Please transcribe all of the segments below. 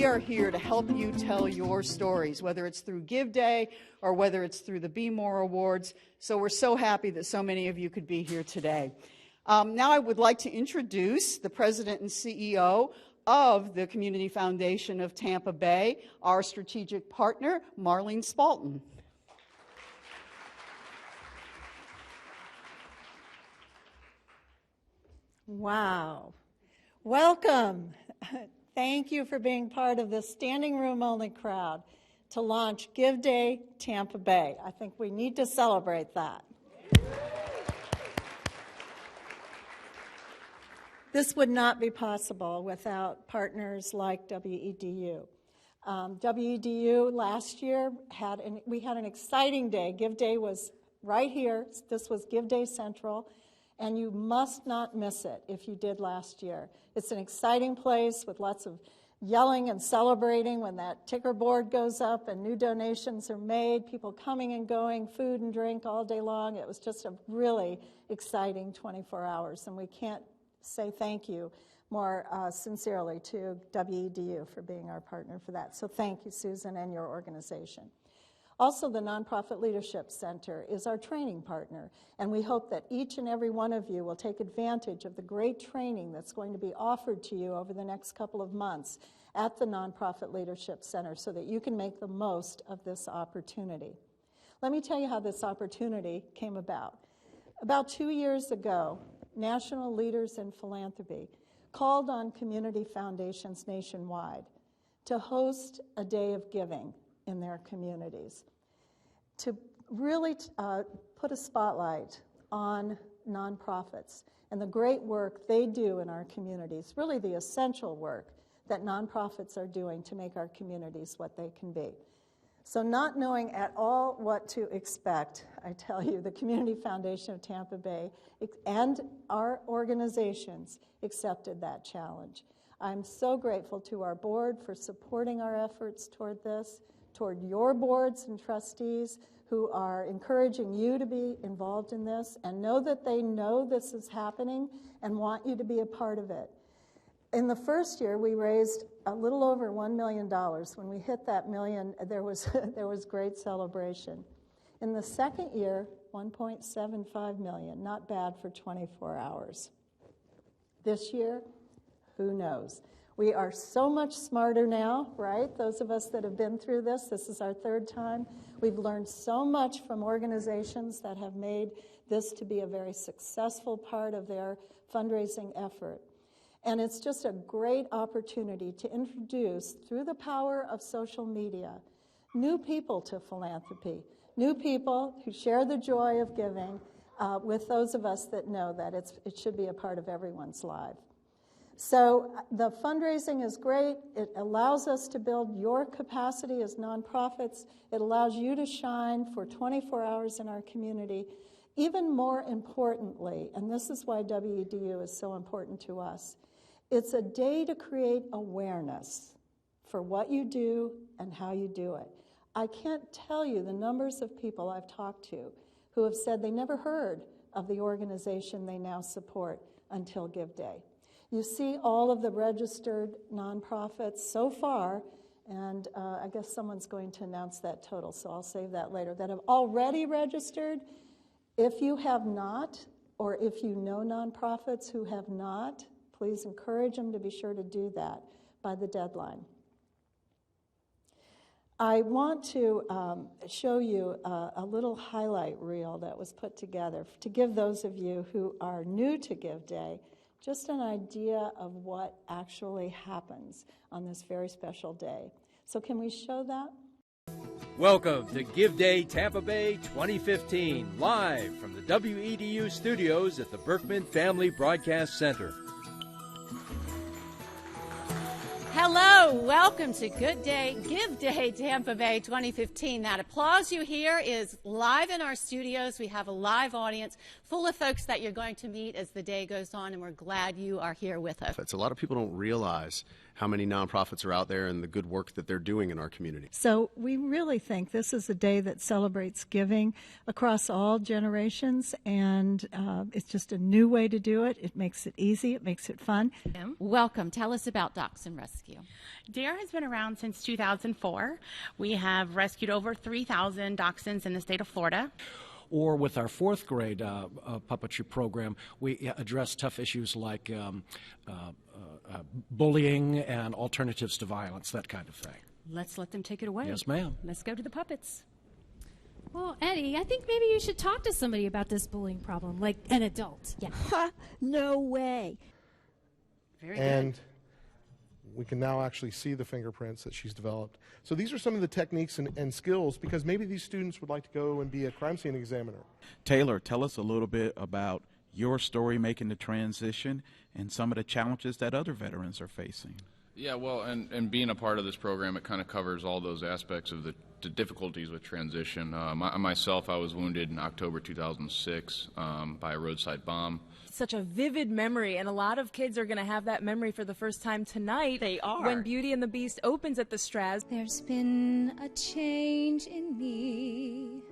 we are here to help you tell your stories, whether it's through Give Day or whether it's through the Be More Awards. So we're so happy that so many of you could be here today. Now I would like to introduce the President and CEO of the Community Foundation of Tampa Bay, our strategic partner, Marlene Spalton. Wow. Welcome. Thank you for being part of this standing room only crowd to launch Give Day Tampa Bay. I think we need to celebrate that. This would not be possible without partners like WEDU. WEDU last year we had an exciting day. Give Day was right here. This was Give Day Central. And you must not miss it if you did last year. It's an exciting place with lots of yelling and celebrating when that ticker board goes up and new donations are made, people coming and going, food and drink all day long. It was just a really exciting 24 hours, and we can't say thank you more sincerely to WEDU for being our partner for that. So thank you, Susan, and your organization. Also, the Nonprofit Leadership Center is our training partner, and we hope that each and every one of you will take advantage of the great training that's going to be offered to you over the next couple of months at the Nonprofit Leadership Center so that you can make the most of this opportunity. Let me tell you how this opportunity came about. About 2 years ago, national leaders in philanthropy called on community foundations nationwide to host a day of giving in their communities, to really put a spotlight on nonprofits and the great work they do in our communities, really the essential work that nonprofits are doing to make our communities what they can be. So not knowing at all what to expect, I tell you, the Community Foundation of Tampa Bay and our organizations accepted that challenge. I'm so grateful to our board for supporting our efforts toward this, toward your boards and trustees who are encouraging you to be involved in this and know that they know this is happening and want you to be a part of it. In the first year, we raised a little over $1 million. When we hit that million, there was great celebration. In the second year, $1.75 million, not bad for 24 hours. This year, who knows? We are so much smarter now, right? Those of us that have been through this is our third time. We've learned so much from organizations that have made this to be a very successful part of their fundraising effort. And it's just a great opportunity to introduce, through the power of social media, new people to philanthropy, new people who share the joy of giving with those of us that know that it should be a part of everyone's life. So the fundraising is great. It allows us to build your capacity as nonprofits. It allows you to shine for 24 hours in our community. Even more importantly, and this is why WEDU is so important to us, it's a day to create awareness for what you do and how you do it. I can't tell you the numbers of people I've talked to who have said they never heard of the organization they now support until Give Day. You see all of the registered nonprofits so far, and I guess someone's going to announce that total, so I'll save that later, that have already registered. If you have not, or if you know nonprofits who have not, please encourage them to be sure to do that by the deadline. I want to show you a little highlight reel that was put together to give those of you who are new to Give Day just an idea of what actually happens on this very special day. So can we show that? Welcome to Give Day Tampa Bay 2015, live from the WEDU studios at the Berkman Family Broadcast Center. Hello, welcome to Give Day Tampa Bay 2015. That applause you hear is live in our studios. We have a live audience full of folks that you're going to meet as the day goes on, and we're glad you are here with us. A lot of people don't realize how many nonprofits are out there and the good work that they're doing in our community. So we really think this is a day that celebrates giving across all generations, and it's just a new way to do it. It makes it easy. It makes it fun. Welcome. Tell us about Dachshund Rescue. DARE has been around since 2004. We have rescued over 3,000 dachshunds in the state of Florida. Or with our fourth grade puppetry program, we address tough issues like bullying and alternatives to violence, that kind of thing. Let's let them take it away. Yes, ma'am. Let's go to the puppets. Well, Eddie, I think maybe you should talk to somebody about this bullying problem, like an adult. Yeah. Ha! No way. Very and good. We can now actually see the fingerprints that she's developed. So these are some of the techniques and skills, because maybe these students would like to go and be a crime scene examiner. Taylor, tell us a little bit about your story making the transition and some of the challenges that other veterans are facing. Yeah, well, and being a part of this program, it kind of covers all those aspects of the difficulties with transition. Myself, I was wounded in October 2006 by a roadside bomb. Such a vivid memory, and a lot of kids are going to have that memory for the first time tonight. They are. When Beauty and the Beast opens at the Straz. There's been a change in me.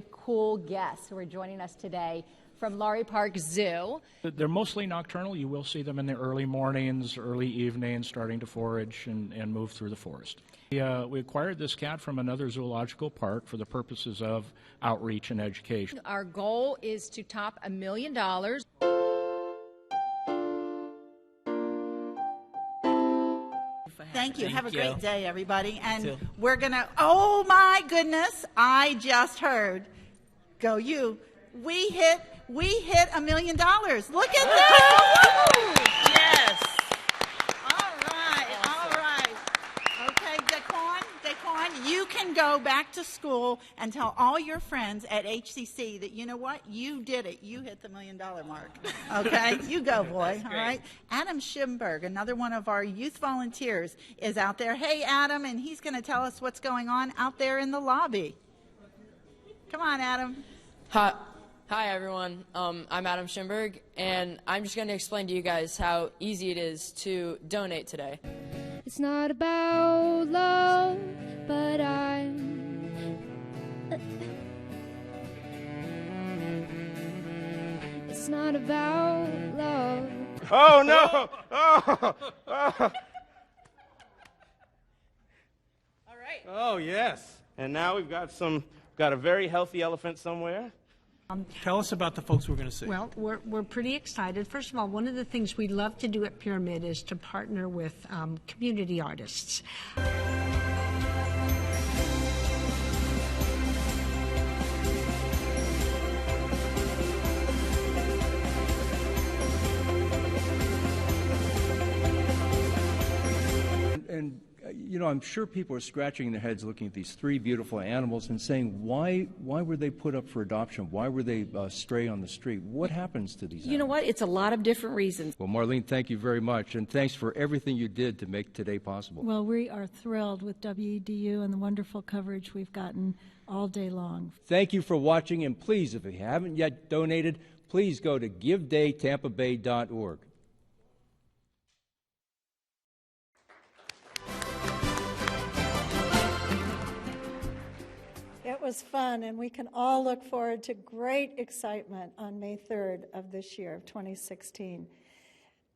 Cool guests who are joining us today from Laurie Park Zoo. They're mostly nocturnal. You will see them in the early mornings, early evenings, starting to forage and move through the forest. We acquired this cat from another zoological park for the purposes of outreach and education. Our goal is to top $1 million. Thank you. Have a great day, everybody. And we're going to, oh my goodness, I just heard, go you, we hit $1 million. Look at that. Yes. All right. Okay, Daquan, you can go back to school and tell all your friends at HCC that, you know what, you did it. You hit the $1 million mark. Okay, you go, boy. All right. Adam Schimberg, another one of our youth volunteers, is out there. Hey, Adam, and he's going to tell us what's going on out there in the lobby. Come on, Adam. Hi, everyone. I'm Adam Schimberg, and I'm just going to explain to you guys how easy it is to donate today. It's not about love, but It's not about love. Oh, no! Oh! All right. Oh, yes. And now we've got a very healthy elephant somewhere. Tell us about the folks we're going to see. Well, we're pretty excited. First of all, one of the things we love to do at Pyramid is to partner with community artists. And you know, I'm sure people are scratching their heads looking at these three beautiful animals and saying, why were they put up for adoption? Why were they stray on the street? What happens to these animals? You know what? It's a lot of different reasons. Well, Marlene, thank you very much, and thanks for everything you did to make today possible. Well, we are thrilled with WEDU and the wonderful coverage we've gotten all day long. Thank you for watching, and please, if you haven't yet donated, please go to givedaytampabay.org. It was fun, and we can all look forward to great excitement on May 3rd of this year, of 2016.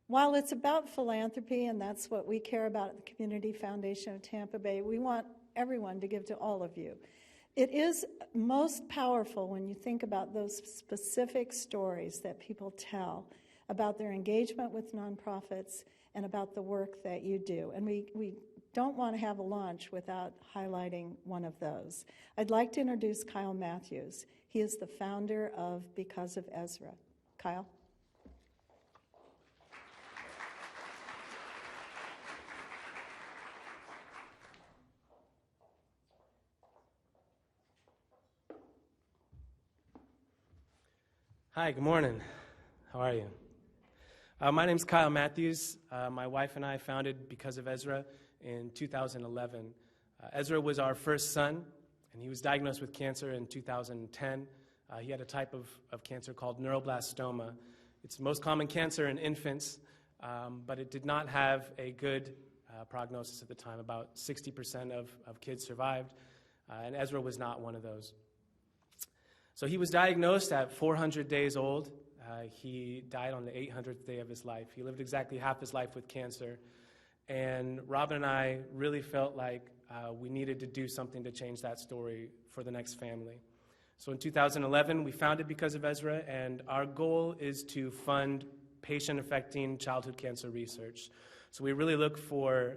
While it's about philanthropy, and that's what we care about at the Community Foundation of Tampa Bay, we want everyone to give to all of you. It is most powerful when you think about those specific stories that people tell about their engagement with nonprofits and about the work that you do. And we don't want to have a launch without highlighting one of those. I'd like to introduce Kyle Matthews. He is the founder of Because of Ezra. Kyle? Hi, good morning. How are you? My name's Kyle Matthews. My wife and I founded Because of Ezra in 2011. Ezra was our first son, and he was diagnosed with cancer in 2010. He had a type of cancer called neuroblastoma. It's the most common cancer in infants, but it did not have a good prognosis at the time. About 60% of kids survived, and Ezra was not one of those. So he was diagnosed at 400 days old. He died on the 800th day of his life. He lived exactly half his life with cancer. And Robin and I really felt like we needed to do something to change that story for the next family. So in 2011, we founded Because of Ezra, and our goal is to fund patient-affecting childhood cancer research. So we really look for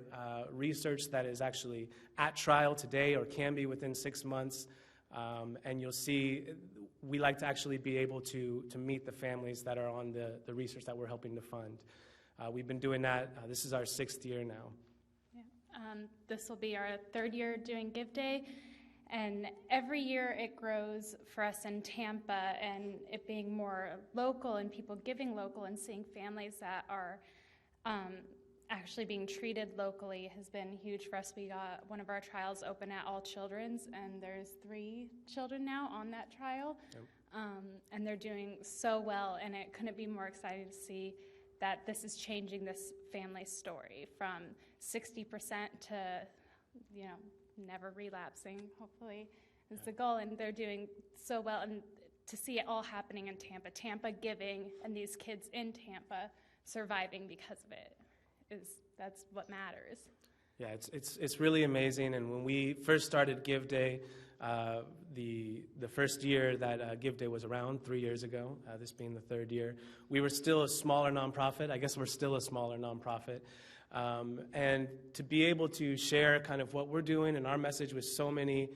research that is actually at trial today or can be within 6 months. And you'll see we like to actually be able to meet the families that are on the research that we're helping to fund. We've been doing that. This is our 6th year now. Yeah. This will be our 3rd year doing Give Day. And every year it grows for us in Tampa, and it being more local and people giving local and seeing families that are actually being treated locally has been huge for us. We got one of our trials open at All Children's, and there's 3 children now on that trial. Yep. And they're doing so well, and it couldn't be more exciting to see that this is changing this family story from 60% to, never relapsing, hopefully, is the goal. And they're doing so well, and to see it all happening in Tampa, Tampa giving, and these kids in Tampa surviving because of it, that's what matters. Yeah, it's really amazing. And when we first started Give Day, the first year that Give Day was around, 3 years ago, this being the 3rd year, we were still a smaller nonprofit. I guess we're still a smaller nonprofit. And to be able to share kind of what we're doing and our message with so many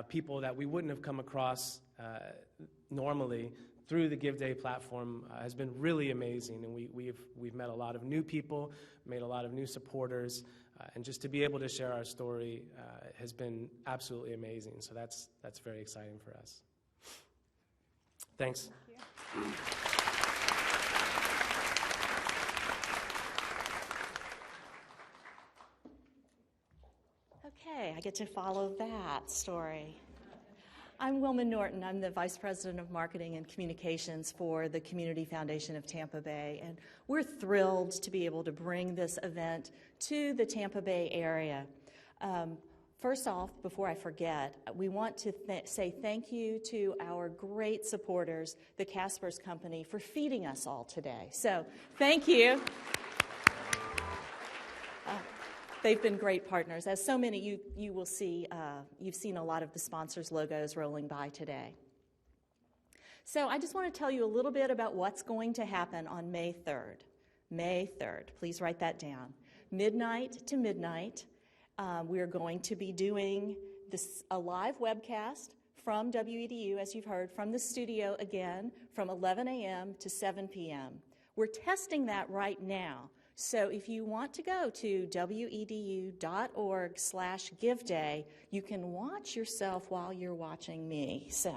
people that we wouldn't have come across normally through the Give Day platform has been really amazing. And we've met a lot of new people, made a lot of new supporters, and just to be able to share our story has been absolutely amazing. So that's very exciting for us. Thanks. Thank you. Okay, I get to follow that story. I'm Wilma Norton. I'm the Vice President of Marketing and Communications for the Community Foundation of Tampa Bay, and we're thrilled to be able to bring this event to the Tampa Bay area. First off, before I forget, we want to say thank you to our great supporters, the Casper's Company, for feeding us all today. So thank you. They've been great partners. As so many, you will see, you've seen a lot of the sponsors' logos rolling by today. So I just want to tell you a little bit about what's going to happen on May 3rd. May 3rd, please write that down. Midnight to midnight, we're going to be doing a live webcast from WEDU, as you've heard, from the studio again, from 11 a.m. to 7 p.m. We're testing that right now. So if you want to go to wedu.org/giveday, you can watch yourself while you're watching me. So,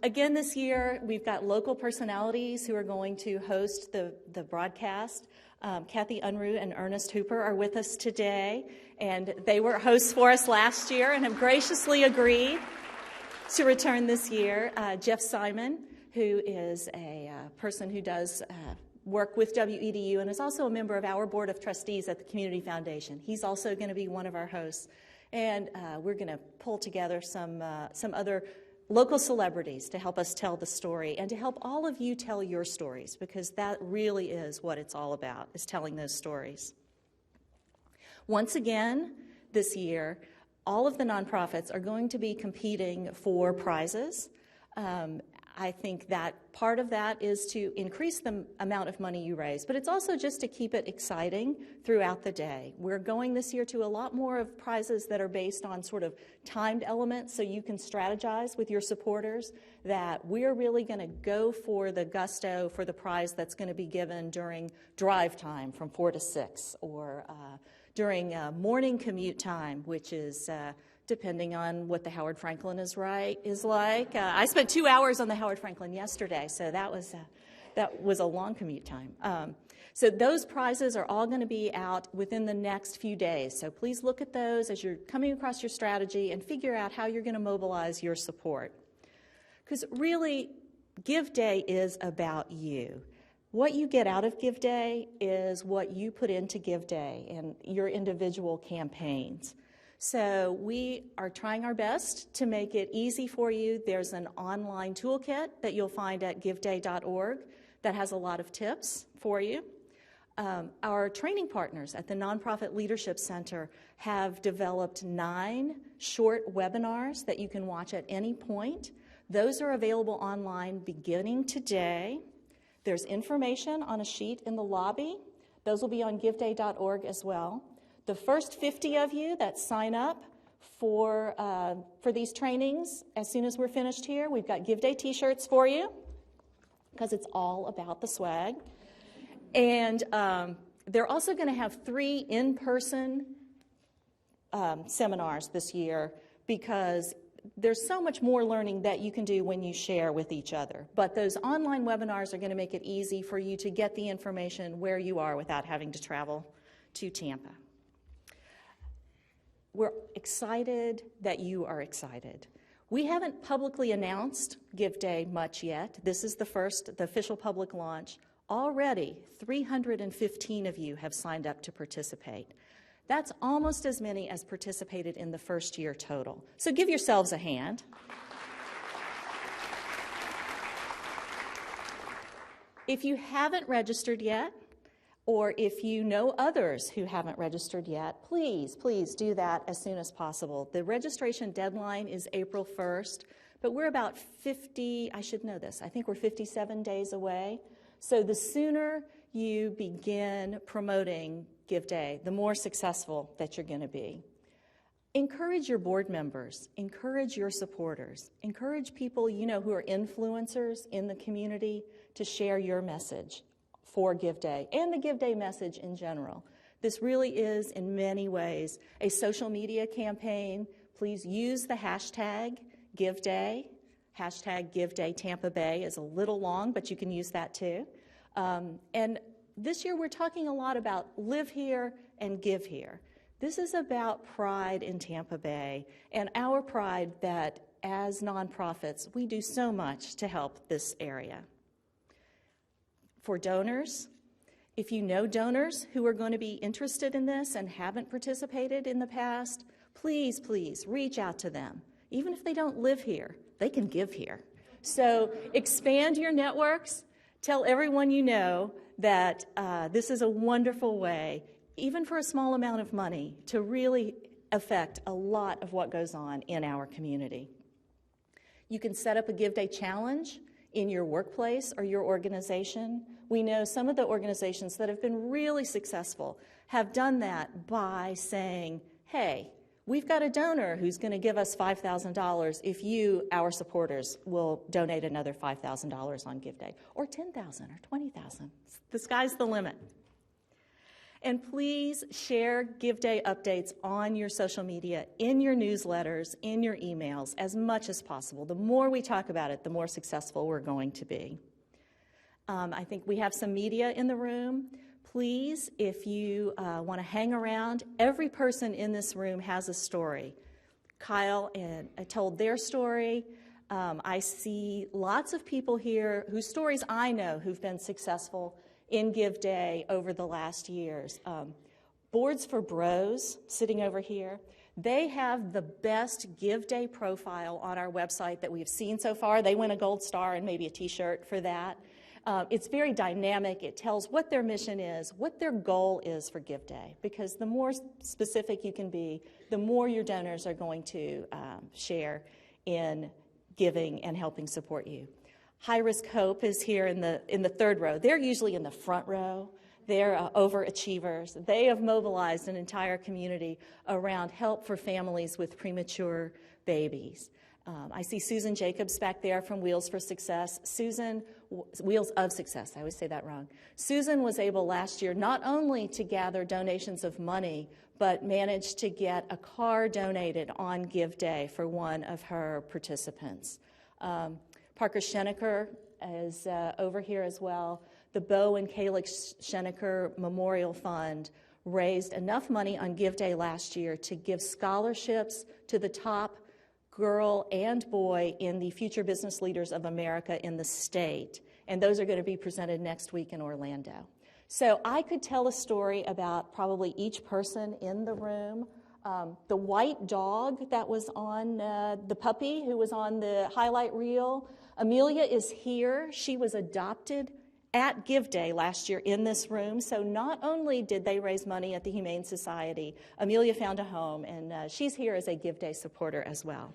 again this year, we've got local personalities who are going to host the broadcast. Kathy Unruh and Ernest Hooper are with us today, and they were hosts for us last year and have graciously agreed to return this year. Jeff Simon, who is a person who does work with WEDU and is also a member of our Board of Trustees at the Community Foundation. He's also going to be one of our hosts. And we're going to pull together some other local celebrities to help us tell the story and to help all of you tell your stories, because that really is what it's all about, is telling those stories. Once again, this year, all of the nonprofits are going to be competing for prizes. I think that part of that is to increase the amount of money you raise, but it's also just to keep it exciting throughout the day. We're going this year to a lot more of prizes that are based on sort of timed elements, so you can strategize with your supporters that we're really going to go for the gusto for the prize that's going to be given during drive time from 4 to 6, or during morning commute time, which is depending on what the Howard Franklin is like. I spent 2 hours on the Howard Franklin yesterday, so that was That was a long commute time. So those prizes are all going to be out within the next few days. So please look at those as you're coming across your strategy and figure out how you're going to mobilize your support. Because really, Give Day is about you. What you get out of Give Day is what you put into Give Day and your individual campaigns. So we are trying our best to make it easy for you. There's an online toolkit that you'll find at giveday.org that has a lot of tips for you. Our training partners at the Nonprofit Leadership Center have developed 9 short webinars that you can watch at any point. Those are available online beginning today. There's information on a sheet in the lobby. Those will be on giveday.org as well. The first 50 of you that sign up for these trainings, as soon as we're finished here, we've got Give Day t-shirts for you, because it's all about the swag. And they're also going to have 3 in-person seminars this year, because there's so much more learning that you can do when you share with each other. But those online webinars are going to make it easy for you to get the information where you are without having to travel to Tampa. We're excited that you are excited. We haven't publicly announced Give Day much yet. This is the official public launch. Already, 315 of you have signed up to participate. That's almost as many as participated in the first year total. So give yourselves a hand. If you haven't registered yet, or if you know others who haven't registered yet, please do that as soon as possible. The registration deadline is April 1st, but we're about I should know this, I think we're 57 days away. So the sooner you begin promoting Give Day, the more successful that you're going to be. Encourage your board members, encourage your supporters, encourage people you know who are influencers in the community to share your message for Give Day and the Give Day message in general. This really is, in many ways, a social media campaign. Please use the hashtag Give Day. Hashtag Give Day Tampa Bay is a little long, but you can use that too. And this year we're talking a lot about live here and give here. This is about pride in Tampa Bay and our pride that as nonprofits we do so much to help this area. For donors, if you know donors who are going to be interested in this and haven't participated in the past, please reach out to them. Even if they don't live here, they can give here. So expand your networks. Tell everyone you know that this is a wonderful way, even for a small amount of money, to really affect a lot of what goes on in our community. You can set up a Give Day challenge in your workplace or your organization. We know some of the organizations that have been really successful have done that by saying, hey, we've got a donor who's going to give us $5,000 if you, our supporters, will donate another $5,000 on Give Day, or $10,000 or $20,000. The sky's the limit. And please share Give Day updates on your social media, in your newsletters, in your emails, as much as possible. The more we talk about it, the more successful we're going to be. I think we have some media in the room. Please, if you want to hang around, every person in this room has a story. Kyle and I told their story. I see lots of people here whose stories I know who've been successful in Give Day over the last years. Boards for Bros, sitting over here, they have the best Give Day profile on our website that we've seen so far. They win a gold star and maybe a t-shirt for that. It's very dynamic. It tells what their mission is, what their goal is for Give Day, because the more specific you can be, the more your donors are going to share in giving and helping support you. High Risk Hope is here in the third row. They're usually in the front row. They're overachievers. They have mobilized an entire community around help for families with premature babies. I see Susan Jacobs back there from Wheels for Success. Wheels of Success, I always say that wrong. Susan was able last year not only to gather donations of money, but managed to get a car donated on Give Day for one of her participants. Parker Schenecker is over here as well. The Bo and Kayla Schenecker Memorial Fund raised enough money on Give Day last year to give scholarships to the top girl and boy in the Future Business Leaders of America in the state. And those are going to be presented next week in Orlando. So I could tell a story about probably each person in the room. The white dog that was on, the puppy who was on the highlight reel, Amelia is here. She was adopted at Give Day last year in this room. So not only did they raise money at the Humane Society, Amelia found a home, and she's here as a Give Day supporter as well.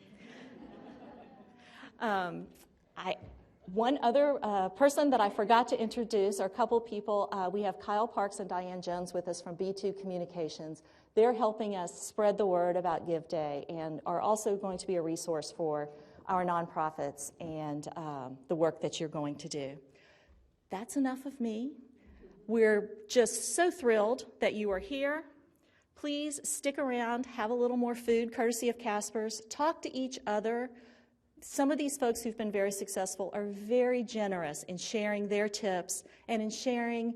One other person that I forgot to introduce, or a couple people, we have Kyle Parks and Diane Jones with us from B2 Communications. They're helping us spread the word about Give Day and are also going to be a resource for our nonprofits and the work that you're going to do. That's enough of me. We're just so thrilled that you are here. Please stick around, have a little more food, courtesy of Casper's. Talk to each other. Some of these folks who've been very successful are very generous in sharing their tips and in sharing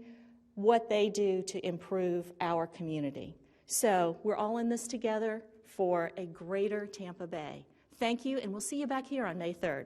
what they do to improve our community. So we're all in this together for a greater Tampa Bay. Thank you, and we'll see you back here on May 3rd.